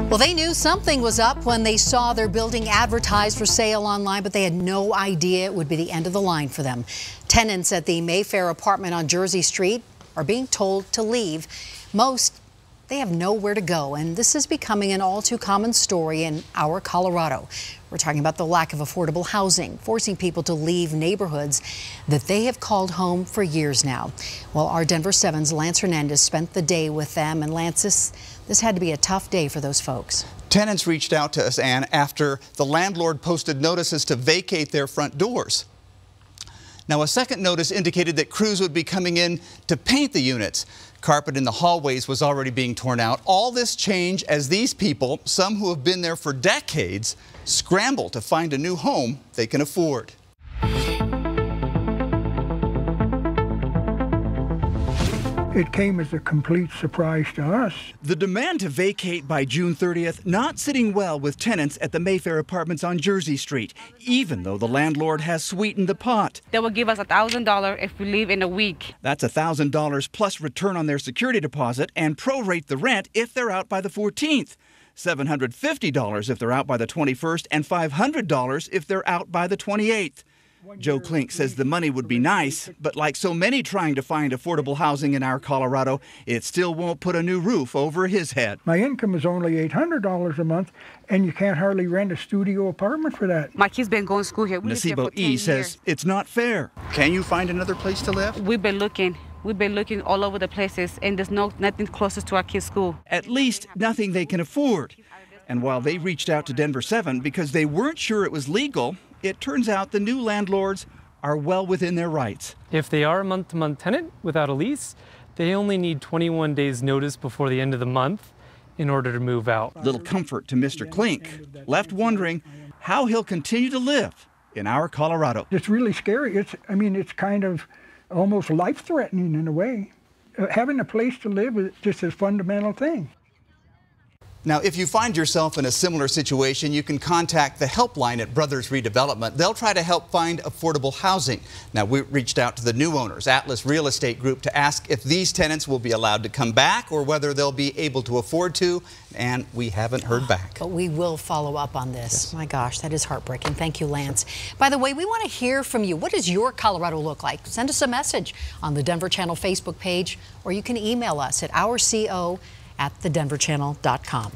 Well, they knew something was up when they saw their building advertised for sale online, but they had no idea it would be the end of the line for them. Tenants at the Mayfair apartment on Jersey Street are being told to leave. Most, they have nowhere to go, and this is becoming an all too common story in our Colorado. We're talking about the lack of affordable housing, forcing people to leave neighborhoods that they have called home for years now. Well, our Denver 7's Lance Hernandez spent the day with them, and Lance, this had to be a tough day for those folks. Tenants reached out to us, Ann, after the landlord posted notices to vacate their front doors. Now, a second notice indicated that crews would be coming in to paint the units. Carpet in the hallways was already being torn out. All this change as these people, some who have been there for decades, scramble to find a new home they can afford. It came as a complete surprise to us. The demand to vacate by June 30th not sitting well with tenants at the Mayfair apartments on Jersey Street, even though the landlord has sweetened the pot. They will give us $1,000 if we leave in a week. That's $1,000 plus return on their security deposit and prorate the rent if they're out by the 14th. $750 if they're out by the 21st and $500 if they're out by the 28th. Joe Klink says the money would be nice, but like so many trying to find affordable housing in our Colorado, it still won't put a new roof over his head. My income is only $800 a month, and you can't hardly rent a studio apartment for that. My kid's been going to school here. Nasibo E says it's not fair. Can you find another place to live? We've been looking all over the places, and there's nothing closest to our kids' school. At least nothing they can afford. And while they reached out to Denver 7 because they weren't sure it was legal, it turns out the new landlords are well within their rights. If they are a month-to-month tenant without a lease, they only need 21 days notice before the end of the month in order to move out. Little comfort to Mr. Klink, left wondering how he'll continue to live in our Colorado. It's really scary. It's kind of almost life-threatening in a way. Having a place to live is just a fundamental thing. Now, if you find yourself in a similar situation, you can contact the helpline at Brothers Redevelopment. They'll try to help find affordable housing. Now, we reached out to the new owners, Atlas Real Estate Group, to ask if these tenants will be allowed to come back or whether they'll be able to afford to, and we haven't heard back. But we will follow up on this. Yes. My gosh, that is heartbreaking. Thank you, Lance. By the way, we want to hear from you. What does your Colorado look like? Send us a message on the Denver Channel Facebook page, or you can email us at ourco@thedenverchannel.com.